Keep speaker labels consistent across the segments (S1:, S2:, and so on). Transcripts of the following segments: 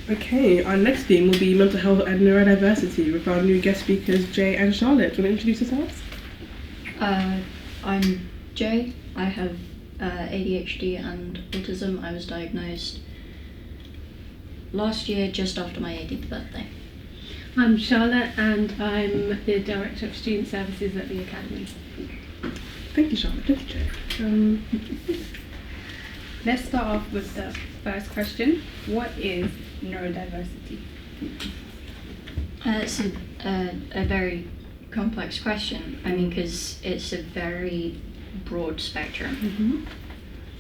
S1: Okay, our next theme will be mental health and neurodiversity with our new guest speakers, Jay and Charlotte. Do you want to introduce yourselves?
S2: I'm Jay. I have ADHD and autism. I was diagnosed last year just after my 18th birthday.
S3: I'm Charlotte and I'm the Director of Student Services at the Academy.
S1: Thank you, Charlotte. Thank you, Jay.
S3: Let's start off with the first question. What is neurodiversity?
S2: It's a very complex question. I mean, because it's a very broad spectrum.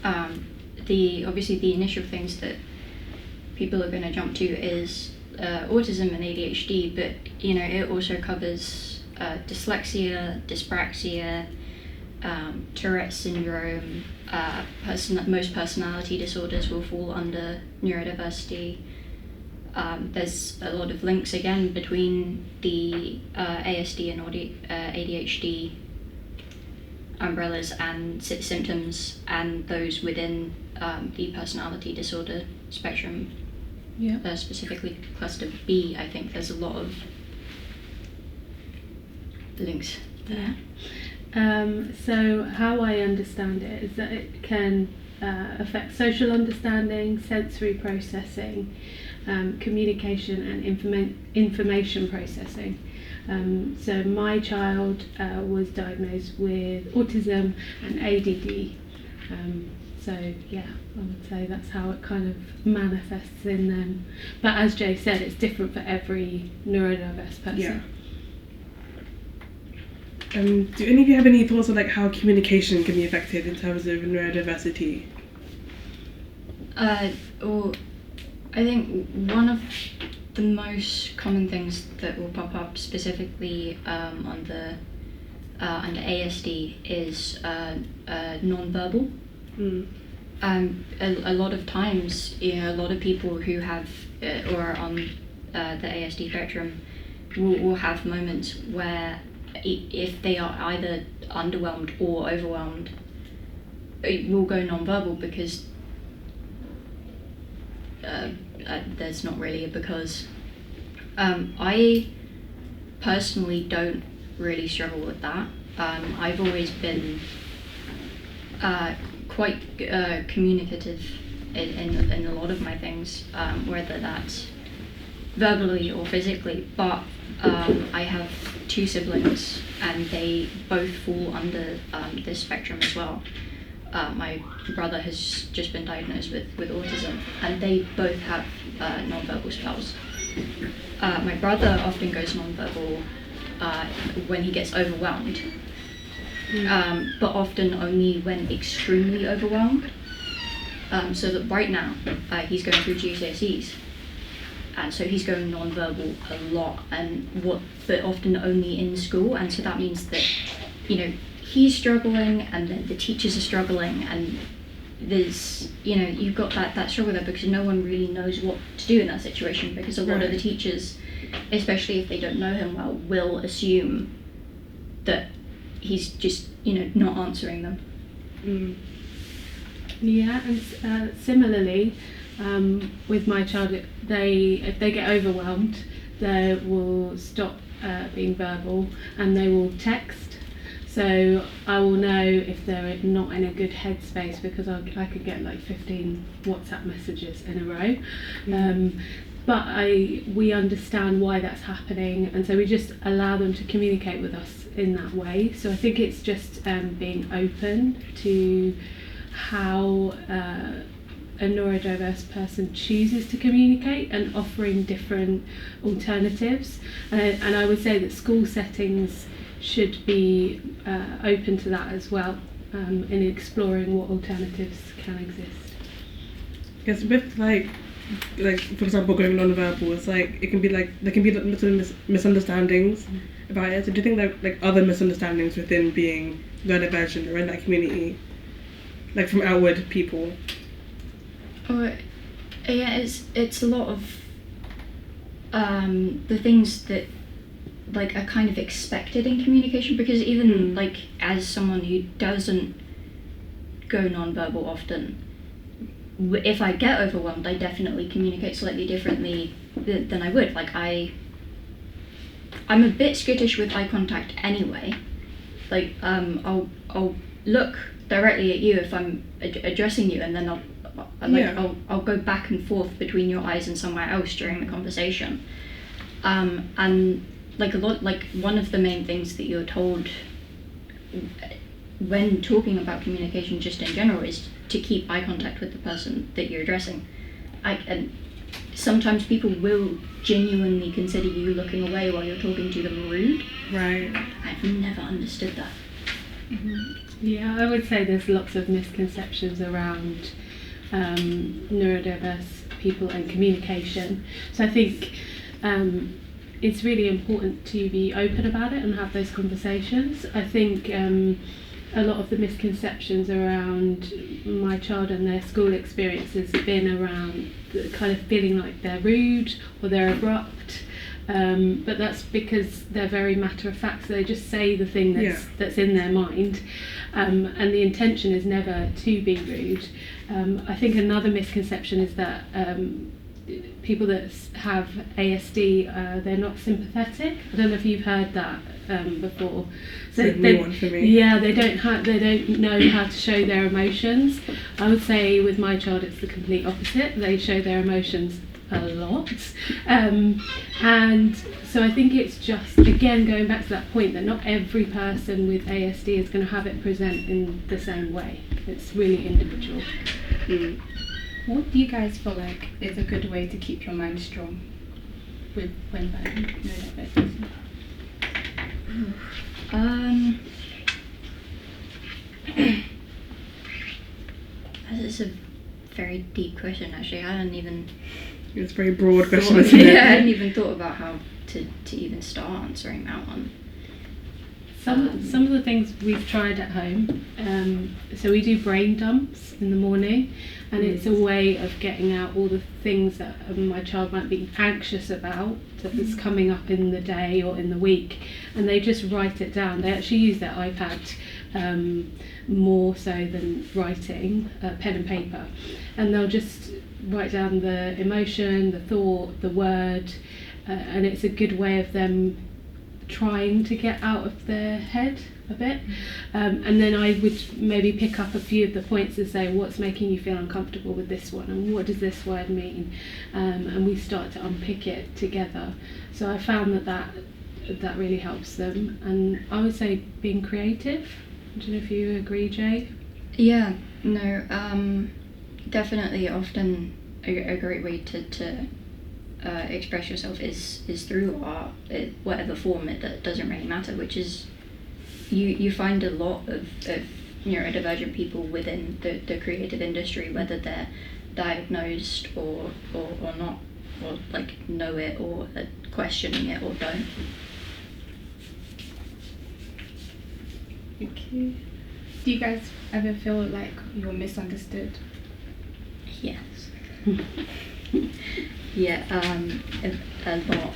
S2: Obviously the initial things that people are going to jump to is autism and ADHD, but it also covers dyslexia, dyspraxia, Tourette's syndrome. Most personality disorders will fall under neurodiversity. There's a lot of links again between the ASD and ADHD umbrellas and symptoms and those within the personality disorder spectrum.
S3: Yeah.
S2: Specifically cluster B, I think there's a lot of links there.
S3: So how I understand it is that it can affect social understanding, sensory processing, communication and information processing. So my child was diagnosed with autism and ADD. So yeah, I would say that's how it kind of manifests in them. But as Jay said, it's different for every neurodiverse person.
S1: Yeah. Do any of you have any thoughts on how communication can be affected in terms of neurodiversity?
S2: Well, I think one of the most common things that will pop up specifically under ASD is non-verbal. A lot of times, a lot of people who have or are on the ASD spectrum will have moments where if they are either underwhelmed or overwhelmed, it will go non-verbal because there's not really a because. I personally don't really struggle with that. I've always been quite communicative in a lot of my things, whether that's verbally or physically, but I have two siblings and they both fall under this spectrum as well. My brother has just been diagnosed with autism and they both have non-verbal spells. My brother often goes non-verbal when he gets overwhelmed, but often only when extremely overwhelmed. So that right now he's going through GCSEs. And so he's going non-verbal a lot, but often only in school, and so that means that he's struggling, and then the teachers are struggling, and there's you've got that struggle there because no one really knows what to do in that situation because a lot of the teachers, especially if they don't know him well, will assume that he's just not answering them.
S3: Yeah, and similarly. With my child, if they get overwhelmed, they will stop being verbal and they will text. So I will know if they're not in a good headspace because I could get 15 WhatsApp messages in a row. But we understand why that's happening, and so we just allow them to communicate with us in that way. So I think it's just being open to how a neurodiverse person chooses to communicate and offering different alternatives. And I would say that school settings should be open to that as well, in exploring what alternatives can exist.
S1: Because with for example, going non-verbal, it's it can be there can be misunderstandings about it. So do you think that other misunderstandings within being neurodivergent or in that community, from outward people?
S2: Yeah, it's a lot of the things that are kind of expected in communication, because even as someone who doesn't go non-verbal often, if I get overwhelmed, I definitely communicate slightly differently than I would. Like I'm a bit skittish with eye contact anyway. Like I'll look directly at you if I'm addressing you, and then I'll go back and forth between your eyes and somewhere else during the conversation. And one of the main things that you're told when talking about communication just in general is to keep eye contact with the person that you're addressing. And sometimes people will genuinely consider you looking away while you're talking to them rude.
S1: Right.
S2: I've never understood that.
S3: Yeah, I would say there's lots of misconceptions around neurodiverse people and communication. So I think it's really important to be open about it and have those conversations. I think a lot of the misconceptions around my child and their school experiences have been around the kind of feeling like they're rude or they're abrupt, but that's because they're very matter of fact, so they just say the thing that's in their mind, and the intention is never to be rude. I think another misconception is that people that have ASD, they're not sympathetic. I don't know if you've heard that before. So
S1: it's a new one for me.
S3: Yeah, they don't know how to show their emotions. I would say with my child it's the complete opposite. They show their emotions a lot, and so I think it's just, again, going back to that point that not every person with ASD is going to have it present in the same way. It's really individual.
S4: What do you guys feel like is a good way to keep your mind strong when learning neurodiversity?
S2: That is a very deep question, actually. I hadn't even...
S1: It's a very broad question, isn't it?
S2: Yeah, I hadn't even thought about how to even start answering that one.
S3: Some of the things we've tried at home, so we do brain dumps in the morning, and it's a way of getting out all the things that my child might be anxious about that's coming up in the day or in the week, and they just write it down. They actually use their iPad more so than writing, pen and paper, and they'll just write down the emotion, the thought, the word, and it's a good way of them trying to get out of their head a bit, and then I would maybe pick up a few of the points and say, what's making you feel uncomfortable with this one, and what does this word mean, and we start to unpick it together. So I found that really helps them. And I would say being creative. I don't know if you agree, Jay.
S2: Yeah, no, definitely. Often a great way to express yourself is through art, whatever form it doesn't really matter, which is you find a lot of neurodivergent people within the creative industry, whether they're diagnosed or not, or like know it or are questioning it or don't.
S4: Okay. Do you guys ever feel like you're misunderstood?
S2: Yes. Yeah, a lot.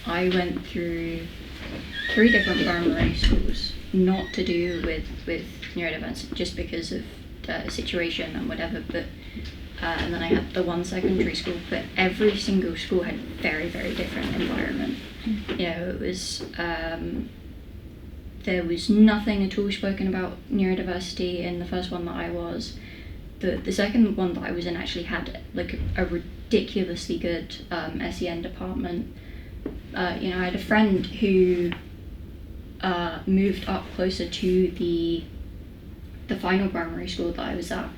S2: I went through 3 different primary schools, not to do with neurodiversity, just because of the situation and whatever, but and then I had the 1 secondary school, but every single school had very, very different environment. It was there was nothing at all spoken about neurodiversity in the first one that I was. The second one that I was in actually had like a ridiculously good SEN department. I had a friend who moved up closer to the final primary school that I was at,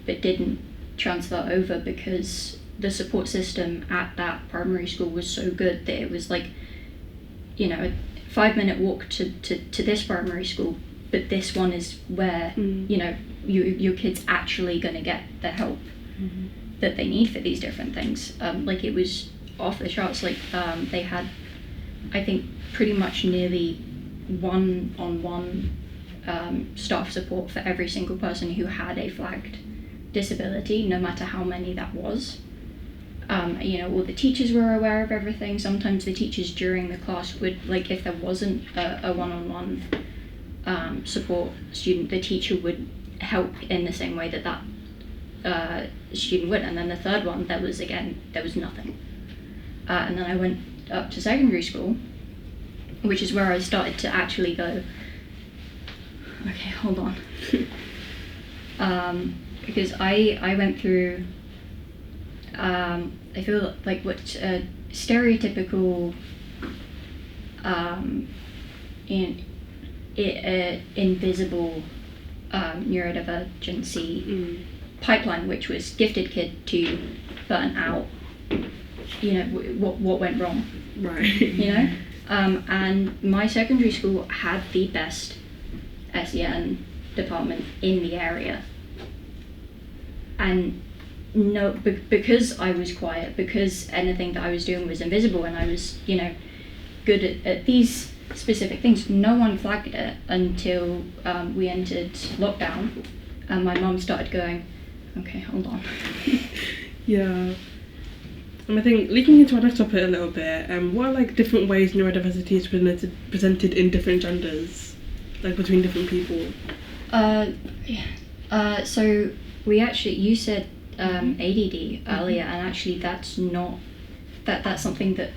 S2: but didn't transfer over because the support system at that primary school was so good that it was like, a 5-minute walk to this primary school, but this one is where your kid's actually going to get the help that they need for these different things. It was off the charts. They had, I think, pretty much nearly one-on-one staff support for every single person who had a flagged disability, no matter how many that was. All the teachers were aware of everything. Sometimes the teachers during the class would, if there wasn't a one-on-one support student, the teacher would help in the same way that student would. And then the third one, there was nothing. And then I went up to secondary school, which is where I started to actually go, okay, hold on. Because I went through, I feel like what stereotypical invisible neurodivergency pipeline, which was gifted kid to burn out. What went wrong,
S1: right?
S2: And my secondary school had the best SEN department in the area, and because I was quiet, because anything that I was doing was invisible, and I was good at these specific things, no one flagged it until we entered lockdown, and my mum started going, okay, hold on.
S1: Yeah. And I think, linking into our next topic a little bit, what are like different ways neurodiversity is presented in different genders, like between different people?
S2: So you said ADD earlier, and actually that's not that's something that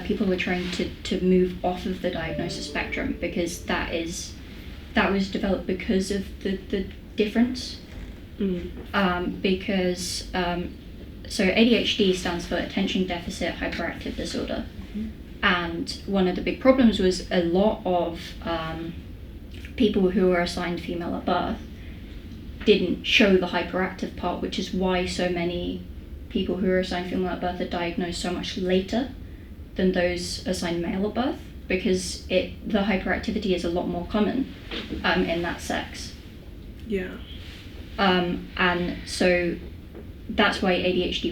S2: people are trying to move off of the diagnosis spectrum, because that was developed because of the difference. Because so ADHD stands for Attention Deficit Hyperactive Disorder, and one of the big problems was a lot of people who were assigned female at birth didn't show the hyperactive part, which is why so many people who are assigned female at birth are diagnosed so much later than those assigned male at birth, because the hyperactivity is a lot more common in that sex.
S1: Yeah.
S2: And so that's why ADD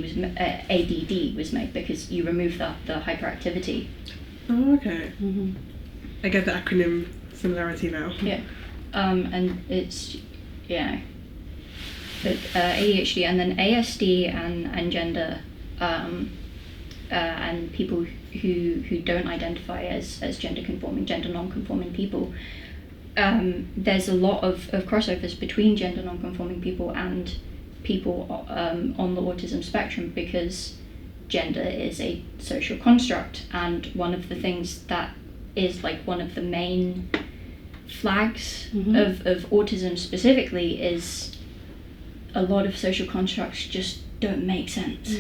S2: was made, because you remove the hyperactivity.
S1: Oh, okay. I get the acronym similarity now.
S2: Yeah. And it's but ADHD, and then ASD and gender, and people who don't identify as gender non-conforming people. There's a lot of crossovers between gender non-conforming people and people on the autism spectrum, because gender is a social construct, and one of the things that is like one of the main flags of autism specifically is a lot of social constructs just don't make sense.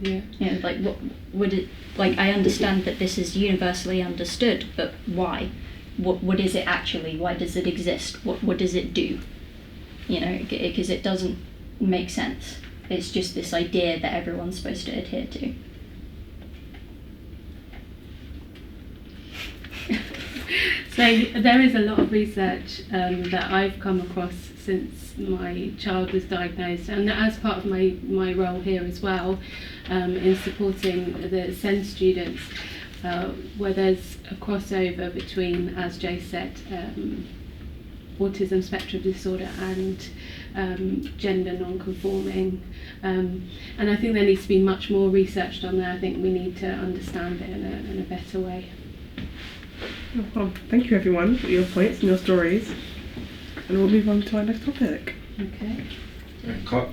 S2: Like what would it, like, I understand that this is universally understood, but why? What is it actually? Why does it exist? What does it do? Because it doesn't make sense. It's just this idea that everyone's supposed to adhere to.
S3: So there is a lot of research that I've come across since my child was diagnosed, and as part of my role here as well, in supporting the SEND students, where there's a crossover between, as Jay said, autism spectrum disorder and gender non-conforming, and I think there needs to be much more research on that. I think we need to understand it in a better way.
S1: Well, thank you everyone for your points and your stories, and we'll move on to our next topic.
S3: Okay.
S5: Cut.